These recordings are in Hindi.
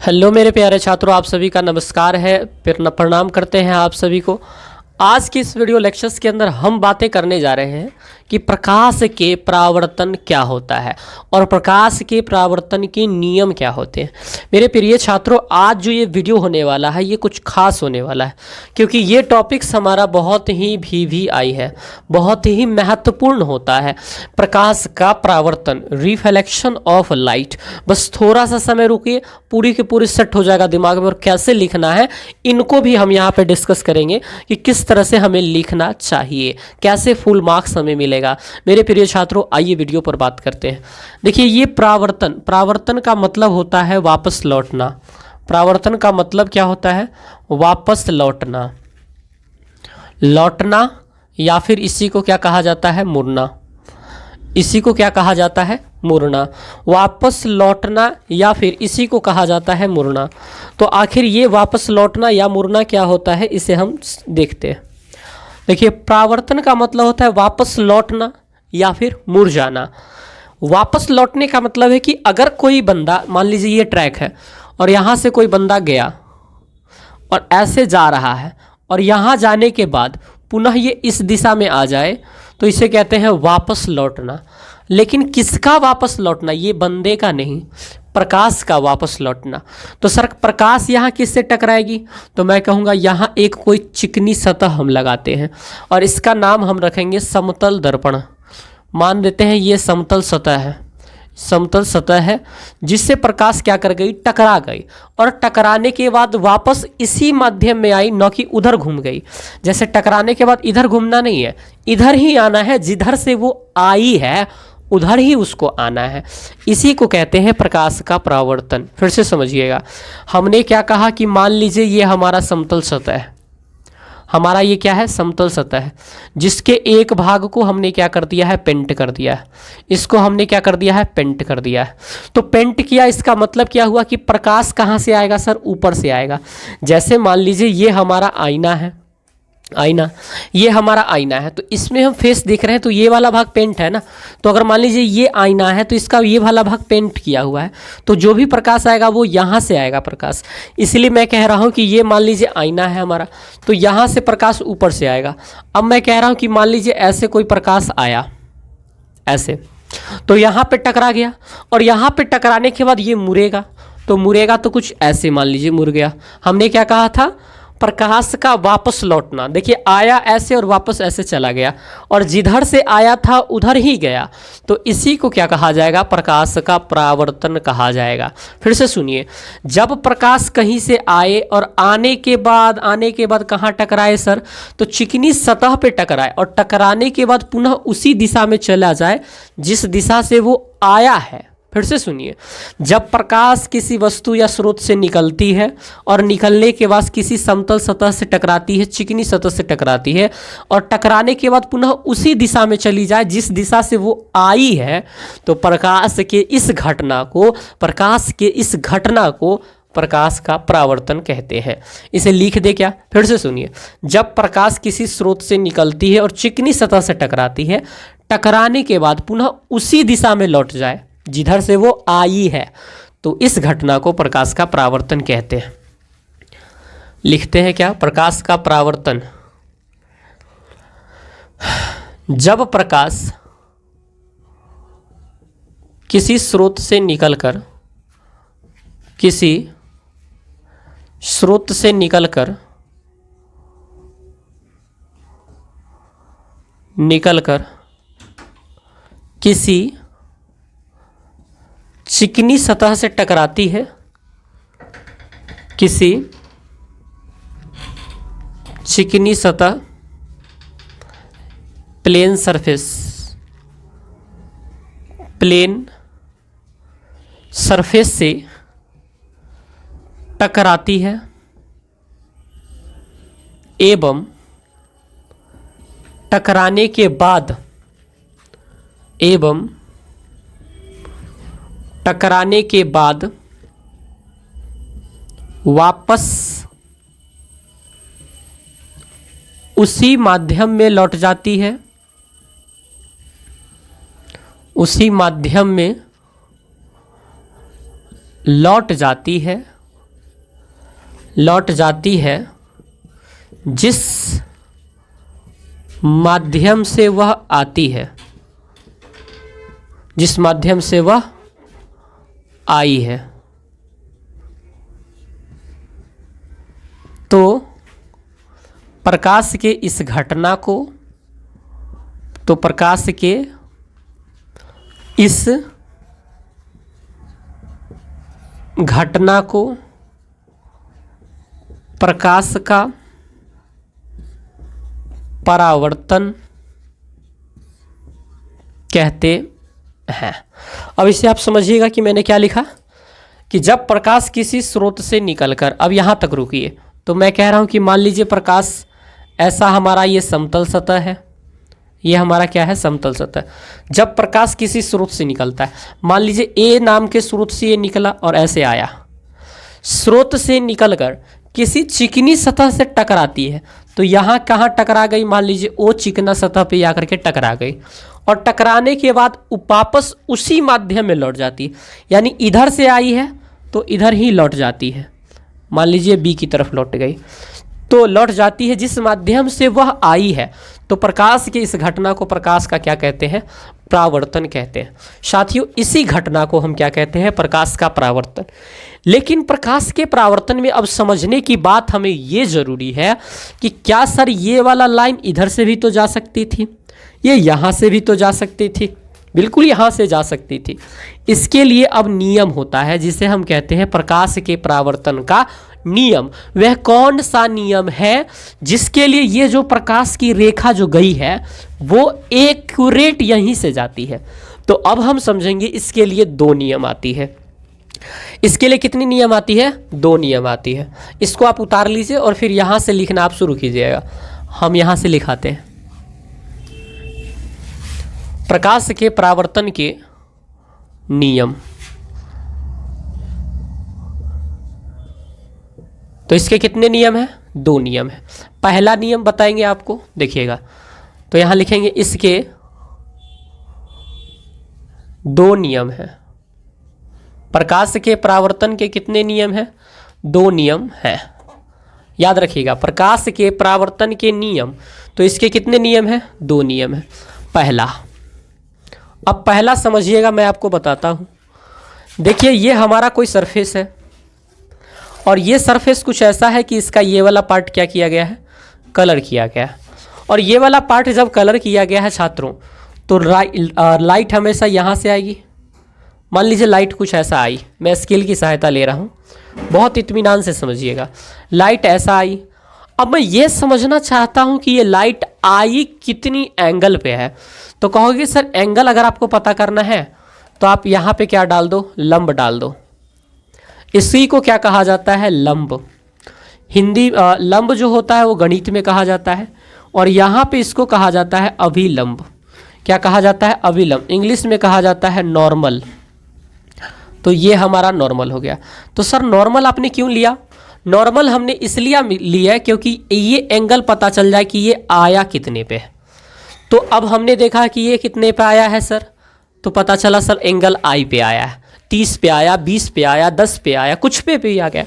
हेलो मेरे प्यारे छात्रों, आप सभी का नमस्कार है। फिर प्रणाम करते हैं आप सभी को। आज की इस वीडियो लेक्चर्स के अंदर हम बातें करने जा रहे हैं कि प्रकाश के परावर्तन क्या होता है और प्रकाश के परावर्तन के नियम क्या होते हैं। मेरे प्रिय छात्रों, आज जो ये वीडियो होने वाला है ये कुछ खास होने वाला है, क्योंकि ये टॉपिक्स हमारा बहुत ही VVI है, बहुत ही महत्वपूर्ण होता है। प्रकाश का परावर्तन, रिफ्लेक्शन ऑफ लाइट। बस थोड़ा सा समय रुकिए, पूरी की पूरी सेट हो जाएगा दिमाग में और कैसे लिखना है इनको भी हम यहाँ पे डिस्कस करेंगे कि किस तरह से हमें लिखना चाहिए, कैसे फुल मार्क्स हमें मिलेगा। मेरे प्रिय छात्रों, आइए वीडियो पर बात करते हैं। देखिए, ये परावर्तन का मतलब होता है वापस लौटना। परावर्तन का मतलब क्या होता है? वापस लौटना, लौटना, या फिर इसी को क्या कहा जाता है? मुड़ना। इसी को क्या कहा जाता है? मुड़ना। वापस लौटना या फिर इसी को कहा जाता है मुड़ना। तो आखिर ये वापस लौटना या मुड़ना क्या होता है, इसे हम देखते हैं। देखिए, परावर्तन का मतलब होता है वापस लौटना या फिर मुड़ जाना। वापस लौटने का मतलब है कि अगर कोई बंदा, मान लीजिए ये ट्रैक है और यहाँ से कोई बंदा गया और ऐसे जा रहा है और यहाँ जाने के बाद पुनः ये इस दिशा में आ जाए तो इसे कहते हैं वापस लौटना। लेकिन किसका वापस लौटना? ये बंदे का नहीं, प्रकाश का वापस लौटना। तो सर, प्रकाश यहाँ किससे टकराएगी? तो मैं कहूँगा यहाँ एक कोई चिकनी सतह हम लगाते हैं और इसका नाम हम रखेंगे समतल दर्पण। मान लेते हैं ये समतल सतह है, समतल सतह है जिससे प्रकाश क्या कर गई? टकरा गई। और टकराने के बाद वापस इसी माध्यम में आई, न कि उधर घूम गई। जैसे टकराने के बाद इधर घूमना नहीं है, इधर ही आना है, जिधर से वो आई है उधर ही उसको आना है। इसी को कहते हैं प्रकाश का परावर्तन। फिर से समझिएगा, हमने क्या कहा कि मान लीजिए ये हमारा समतल सतह है, हमारा ये क्या है? समतल सतह है, जिसके एक भाग को हमने क्या कर दिया है? पेंट कर दिया है। इसको हमने क्या कर दिया है? पेंट कर दिया है। तो पेंट किया, इसका मतलब क्या हुआ कि प्रकाश कहाँ से आएगा सर? ऊपर से आएगा। जैसे मान लीजिए ये हमारा आईना है, आईना, ये हमारा आईना है, तो इसमें हम फेस देख रहे हैं, तो ये वाला भाग पेंट है ना। तो अगर मान लीजिए ये आईना है तो इसका ये वाला भाग पेंट किया हुआ है, तो जो भी प्रकाश आएगा वो यहाँ से आएगा प्रकाश। इसलिए मैं कह रहा हूँ कि ये मान लीजिए आईना है हमारा, तो यहाँ से प्रकाश ऊपर से आएगा। अब मैं कह रहा हूँ कि मान लीजिए ऐसे कोई प्रकाश आया, ऐसे, तो यहाँ पे टकरा गया और यहाँ पे टकराने के बाद ये मुड़ेगा, तो मुड़ेगा तो कुछ ऐसे, मान लीजिए मुड़ गया। हमने क्या कहा था? प्रकाश का वापस लौटना। देखिए, आया ऐसे और वापस ऐसे चला गया और जिधर से आया था उधर ही गया, तो इसी को क्या कहा जाएगा? प्रकाश का परावर्तन कहा जाएगा। फिर से सुनिए, जब प्रकाश कहीं से आए और आने के बाद कहाँ टकराए सर? तो चिकनी सतह पे टकराए और टकराने के बाद पुनः उसी दिशा में चला जाए जिस दिशा से वो आया है। फिर से सुनिए, जब प्रकाश किसी वस्तु या स्रोत से निकलती है और निकलने के बाद किसी समतल सतह से टकराती है, चिकनी सतह से टकराती है, और टकराने के बाद पुनः उसी दिशा में चली जाए जिस दिशा से वो आई है, तो प्रकाश के इस घटना को प्रकाश का परावर्तन कहते हैं। इसे लिख दे क्या? फिर से सुनिए, जब प्रकाश किसी स्रोत से निकलती है और चिकनी सतह से टकराती है, टकराने के बाद पुनः उसी दिशा में लौट जाए जिधर से वो आई है, तो इस घटना को प्रकाश का परावर्तन कहते हैं। लिखते हैं क्या? प्रकाश का परावर्तन, जब प्रकाश किसी स्रोत से निकलकर किसी चिकनी सतह से टकराती है, किसी चिकनी सतह, प्लेन सरफेस से टकराती है एवं टकराने के बाद वापस उसी माध्यम में लौट जाती है, उसी माध्यम में लौट जाती है लौट जाती है जिस माध्यम से वह आती है, जिस माध्यम से वह आई है। तो प्रकाश के इस घटना को, तो प्रकाश के इस घटना को प्रकाश का परावर्तन कहते हैं। अब इसे आप समझिएगा कि मैंने क्या लिखा, कि जब प्रकाश किसी स्रोत से निकलकर, अब यहाँ तक रुकिए, तो मैं कह रहा हूँ कि मान लीजिए प्रकाश ऐसा हमारा ये समतल सतह है, ये हमारा क्या है, समतल सतह। जब प्रकाश किसी स्रोत से निकलता है, मान लीजिए ए नाम के स्रोत से ये निकला और ऐसे आया, स्रोत से निकलकर किसी चिकनी सतह से टकराती है, तो यहाँ कहाँ टकरा गई, मान लीजिए ओ चिकना सतह पे आकर के टकरा गई, और टकराने के बाद वापस उसी माध्यम में लौट जाती है। यानी इधर से आई है तो इधर ही लौट जाती है, मान लीजिए बी की तरफ लौट गई, तो लौट जाती है जिस माध्यम से वह आई है। तो प्रकाश के इस घटना को प्रकाश का क्या कहते हैं, परावर्तन कहते हैं। साथियों, इसी घटना को हम क्या कहते हैं, प्रकाश का परावर्तन। लेकिन प्रकाश के परावर्तन में अब समझने की बात हमें ये जरूरी है कि क्या सर ये वाला लाइन इधर से भी तो जा सकती थी, ये यहाँ से भी तो जा सकती थी, बिल्कुल यहाँ से जा सकती थी। इसके लिए अब नियम होता है जिसे हम कहते हैं प्रकाश के परावर्तन का नियम। वह कौन सा नियम है जिसके लिए ये जो प्रकाश की रेखा जो गई है वो एक्यूरेट यहीं से जाती है। तो अब हम समझेंगे इसके लिए दो नियम आती है। इसके लिए कितनी नियम आती है, दो नियम आती है। इसको आप उतार लीजिए और फिर यहाँ से लिखना आप शुरू कीजिएगा। हम यहाँ से लिखाते हैं प्रकाश के परावर्तन के नियम। तो इसके कितने नियम हैं, दो नियम है। पहला नियम बताएंगे आपको, देखिएगा, तो यहां लिखेंगे इसके दो नियम हैं। प्रकाश के परावर्तन के कितने नियम हैं, दो नियम हैं। याद रखिएगा, प्रकाश के परावर्तन के नियम, तो इसके कितने नियम हैं, दो नियम हैं। पहला, अब पहला समझिएगा, मैं आपको बताता हूं। देखिए, ये हमारा कोई सरफेस है और ये सरफेस कुछ ऐसा है कि इसका ये वाला पार्ट क्या किया गया है, कलर किया गया है। और ये वाला पार्ट जब कलर किया गया है छात्रों, तो लाइट हमेशा यहाँ से आएगी। मान लीजिए लाइट कुछ ऐसा आई, मैं स्केल की सहायता ले रहा हूँ, बहुत इत्मीनान से समझिएगा। लाइट ऐसा आई, अब मैं ये समझना चाहता हूँ कि ये लाइट आई कितनी एंगल पे है। तो कहोगे सर एंगल अगर आपको पता करना है तो आप यहाँ पे क्या डाल दो, लंब डाल दो। इसी को क्या कहा जाता है, लंब। हिंदी लंब जो होता है वो गणित में कहा जाता है, और यहाँ पे इसको कहा जाता है अभिलंब। क्या कहा जाता है, अभिलंब। इंग्लिश में कहा जाता है नॉर्मल। तो ये हमारा नॉर्मल हो गया। तो सर नॉर्मल आपने क्यों लिया, नॉर्मल हमने इसलिए लिया क्योंकि ये एंगल पता चल जाए कि ये आया कितने पे है। तो अब हमने देखा कि ये कितने पे आया है सर, तो पता चला सर एंगल आई पे आया है, 30 पे आया, 20 पे आया, 10 पे आया, कुछ पे भी आ गया।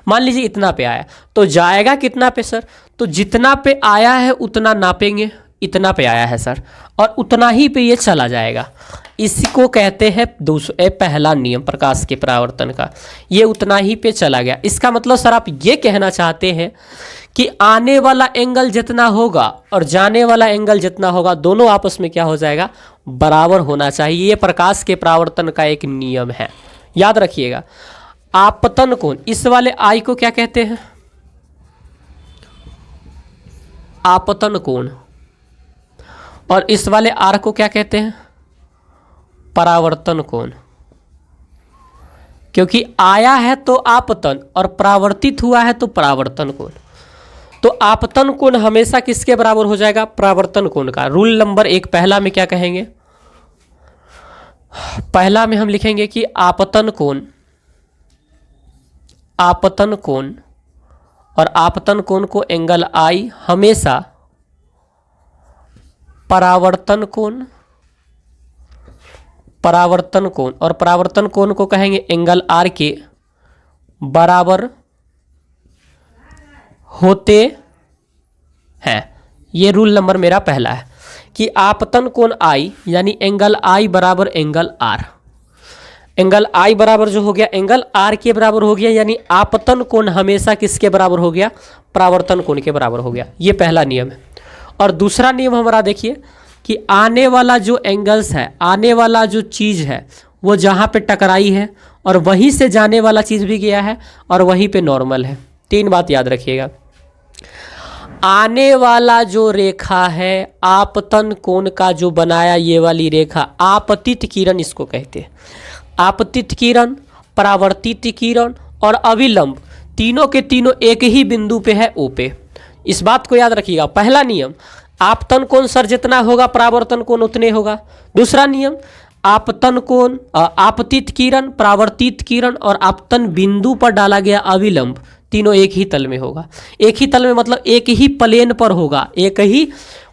मान लीजिए इतना पे आया, तो जाएगा कितना पे सर, तो जितना पे आया है उतना नापेंगे, इतना पे आया है सर, और उतना ही पे ये चला जाएगा। इसी को कहते हैं पहला नियम प्रकाश के परावर्तन का, ये उतना ही पे चला गया। इसका मतलब सर आप ये कहना चाहते हैं कि आने वाला एंगल जितना होगा और जाने वाला एंगल जितना होगा, दोनों आपस में क्या हो जाएगा, बराबर होना चाहिए। ये प्रकाश के परावर्तन का एक नियम है, याद रखिएगा। आपतन कोण, इस वाले आई को क्या कहते हैं, आपतन कोण, और इस वाले आर को क्या कहते हैं, परावर्तन कोण। क्योंकि आया है तो आपतन और परावर्तित हुआ है तो परावर्तन कोण। तो आपतन कोण हमेशा किसके बराबर हो जाएगा, परावर्तन कोण का। रूल नंबर 1 पहला में क्या कहेंगे, पहला में हम लिखेंगे कि आपतन कोण, आपतन कोण, और आपतन कोण को एंगल आई हमेशा परावर्तन कोण, परावर्तन कोण, और परावर्तन कोण को कहेंगे एंगल आर के बराबर होते हैं। ये रूल नंबर मेरा पहला है कि आपतन कोण आई यानी एंगल आई बराबर एंगल आर। एंगल आई बराबर जो हो गया एंगल आर के बराबर हो गया, यानी आपतन कोण हमेशा किसके बराबर हो गया? परावर्तन कोण के बराबर हो गया। ये पहला नियम है। और दूसरा नियम हमारा देखिए कि आने वाला जो एंगल्स है, आने वाला जो चीज़ है वो जहाँ पे टकराई है और वहीं से जाने वाला चीज़ भी गया है और वहीं पे नॉर्मल है। तीन बात याद रखिएगा। आने वाला जो रेखा है आपतन कोण का जो बनाया, ये वाली रेखा आपतित किरण इसको कहते हैं। आपतित किरण, परावर्तित किरण और अविलंब, तीनों के तीनों एक ही बिंदु पे है, ओ पे। इस बात को याद रखिएगा। पहला नियम, आपतन कोण सर जितना होगा परावर्तन कोण उतने होगा। दूसरा नियम, आपतन कोण, आपतित किरण, परावर्तित किरण और आपतन बिंदु पर डाला गया अविलंब, तीनों एक ही तल में होगा। एक ही तल में मतलब एक ही प्लेन पर होगा, एक ही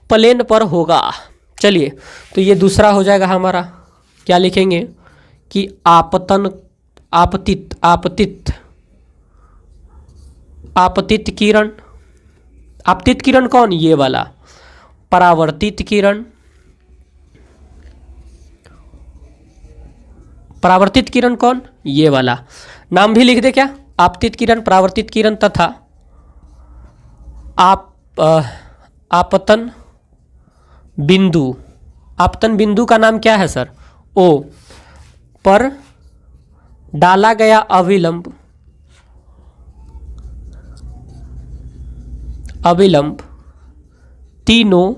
प्लेन पर होगा। चलिए, तो ये दूसरा हो जाएगा हमारा। क्या लिखेंगे कि आपतन, आपतित, आपतित, आपतित किरण, आपतित किरण कौन? ये वाला। परावर्तित किरण, परावर्तित किरण कौन? ये वाला। नाम भी लिख दे क्या? आपतित किरण, परावर्तित किरण तथा आपतन बिंदु। आपतन बिंदु का नाम क्या है सर? ओ पर डाला गया अविलंब, अविलंब तीनों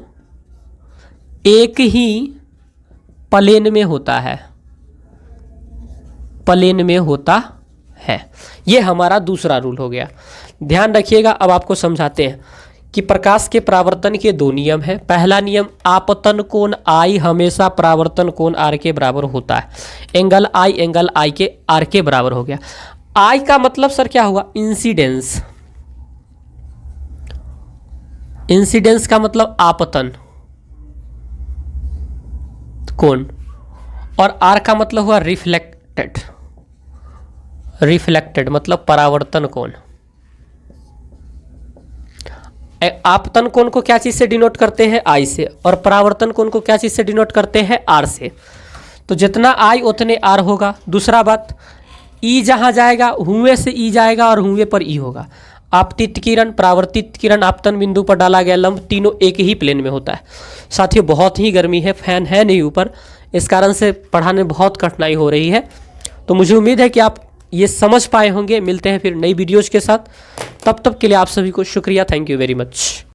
एक ही प्लेन में होता है, प्लेन में होता है। ये हमारा दूसरा रूल हो गया। ध्यान रखिएगा। अब आपको समझाते हैं कि प्रकाश के परावर्तन के दो नियम हैं। पहला नियम, आपतन कोण आई हमेशा परावर्तन कोण आर के बराबर होता है। एंगल आई के आर के बराबर हो गया। आई का मतलब सर क्या हुआ? इंसिडेंस। इंसिडेंस का मतलब आपतन कोण, और आर का मतलब हुआ रिफ्लेक्टेड। रिफ्लेक्टेड मतलब परावर्तन कोण। आपतन कोण को क्या चीज से डिनोट करते हैं? आई से। और परावर्तन कोण को क्या चीज से डिनोट करते हैं? आर से। तो जितना आई उतने आर होगा। दूसरा बात, ई जहां जाएगा हुए से ई जाएगा और हुए पर ई होगा। आपतित किरण, परावर्तित किरण, आपतन बिंदु पर डाला गया लंब, तीनों एक ही प्लेन में होता है। साथियों, बहुत ही गर्मी है, फैन है नहीं ऊपर, इस कारण से पढ़ाने में बहुत कठिनाई हो रही है। तो मुझे उम्मीद है कि आप ये समझ पाए होंगे। मिलते हैं फिर नई वीडियोज़ के साथ। तब तक के लिए आप सभी को शुक्रिया। Thank you very much.